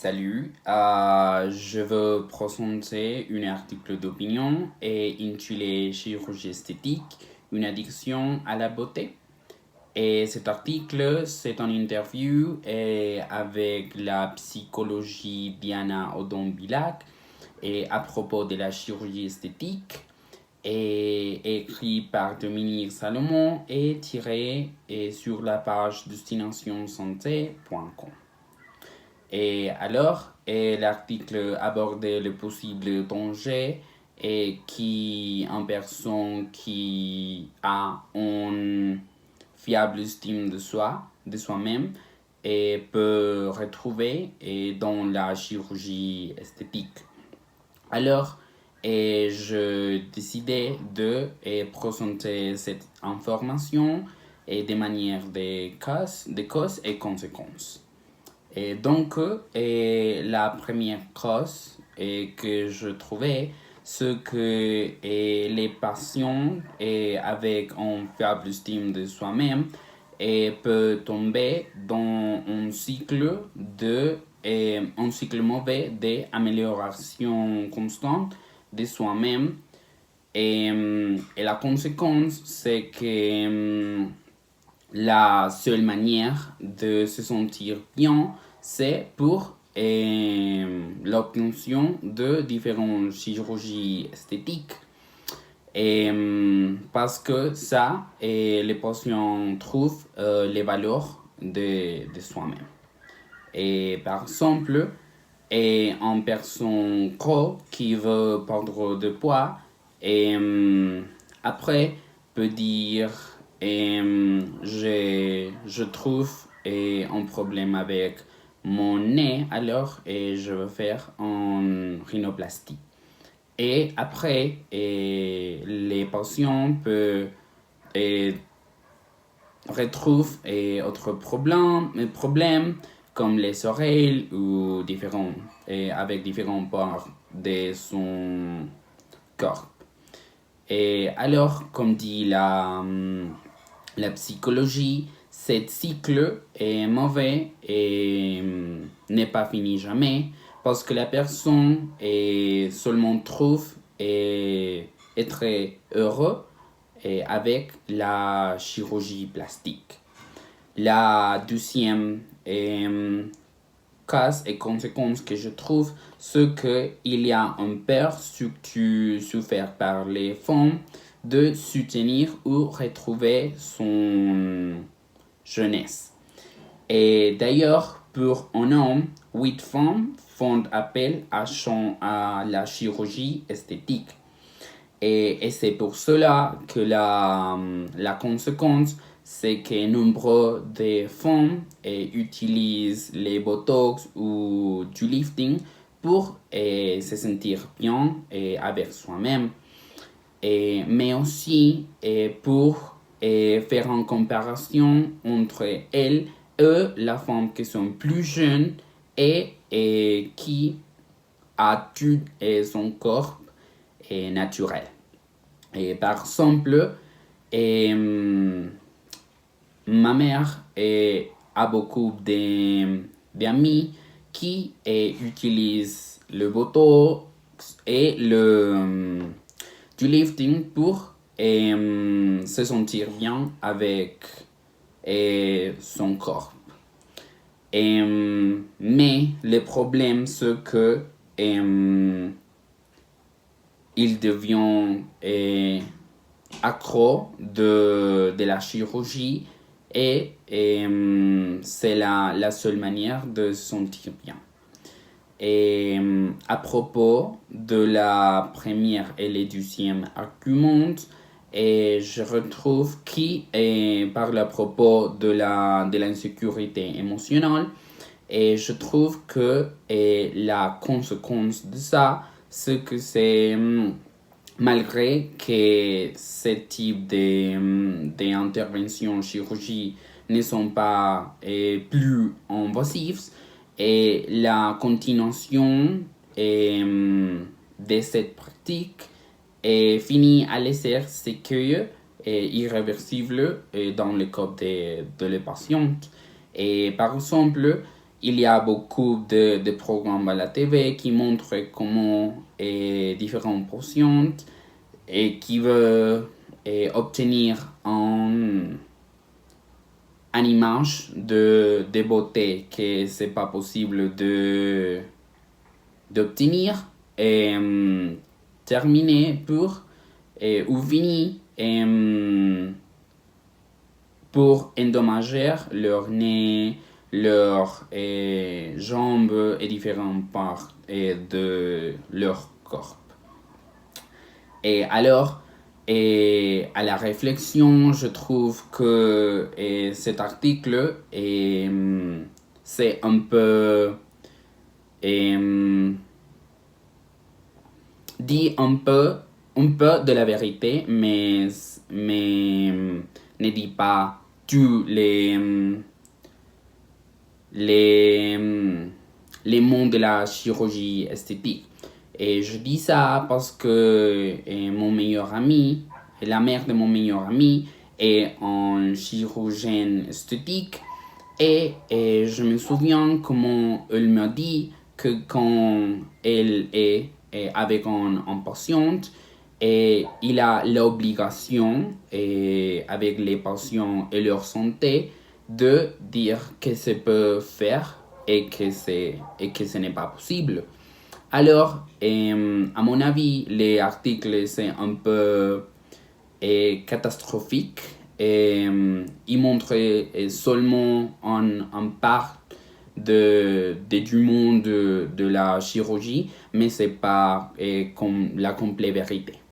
Salut, je veux présenter un article d'opinion et intitulé Chirurgie esthétique, une addiction à la beauté. Et cet article, c'est une interview avec la psychologie Diana Odon-Bilac et à propos de la chirurgie esthétique et écrit par Dominique Salomon et tiré sur la page destinationsanté.com. Et alors, l'article abordait le possible danger et qui une personne qui a une fiable estime de soi-même, et peut retrouver dans la chirurgie esthétique. Alors, je décidais de présenter cette information de manière de causes et conséquences. Et donc, la première cause que je trouvais, c'est que les patients avec une faible estime de soi-même peuvent tomber dans un cycle mauvais d'amélioration constante de soi-même. Et la conséquence, c'est que la seule manière de se sentir bien, c'est pour l'obtention de différentes chirurgies esthétiques. Parce que ça, les patients trouvent les valeurs de soi-même. Et par exemple, une personne gros qui veut perdre de poids, après peut dire je trouve un problème avec mon nez, alors je veux faire une rhinoplastie. Et après, les patients peuvent retrouver autres problèmes comme les oreilles ou avec différents parts de son corps. Et alors, comme dit la psychologie, ce cycle est mauvais et n'est pas fini jamais parce que la personne seulement trouve être heureux avec la chirurgie plastique. La deuxième cause et conséquence que je trouve, c'est qu'il y a une peur souffert par les femmes de soutenir ou retrouver son jeunesse. Et d'ailleurs, pour un homme, 8 femmes font appel à la chirurgie esthétique. Et c'est pour cela que la conséquence, c'est que nombre de femmes utilisent les botox ou du lifting pour se sentir bien avec soi-même. Mais aussi pour faire une comparaison entre elles et la femme qui sont plus jeunes et qui a tout son corps naturel. Et par exemple, ma mère a beaucoup d'amis qui utilisent le botox et du lifting pour se sentir bien avec son corps. Mais le problème, c'est que il devient accro de la chirurgie et c'est la seule manière de se sentir bien. Et à propos de la première et le deuxième argument, je retrouve qui parle à propos de l'insécurité émotionnelle, et je trouve que la conséquence de ça, c'est que c'est malgré que ce type d'intervention chirurgie ne sont pas plus invasives, et la continuation de cette pratique finit à laisser séquelles irréversibles dans le corps de la patiente. Et par exemple, il y a beaucoup de programmes à la TV qui montrent comment différents patients et qui veulent obtenir une image de beauté que c'est pas possible d'obtenir et terminer ou finir pour endommager leur nez, leurs jambes et différentes parts de leur corps. Et alors, à la réflexion, je trouve que cet article c'est un peu dit un peu de la vérité, mais ne dit pas tous les mondes de la chirurgie esthétique. Et je dis ça parce que mon meilleur ami, la mère de mon meilleur ami, est un chirurgien esthétique. Et je me souviens comment elle m'a dit que quand elle est avec un patient, et il a l'obligation, avec les patients et leur santé, de dire que ça peut faire et que ce n'est pas possible. Alors, à mon avis, les articles, c'est un peu catastrophique. Ils montrent seulement un part du monde de la chirurgie, mais ce n'est pas comme la complète vérité.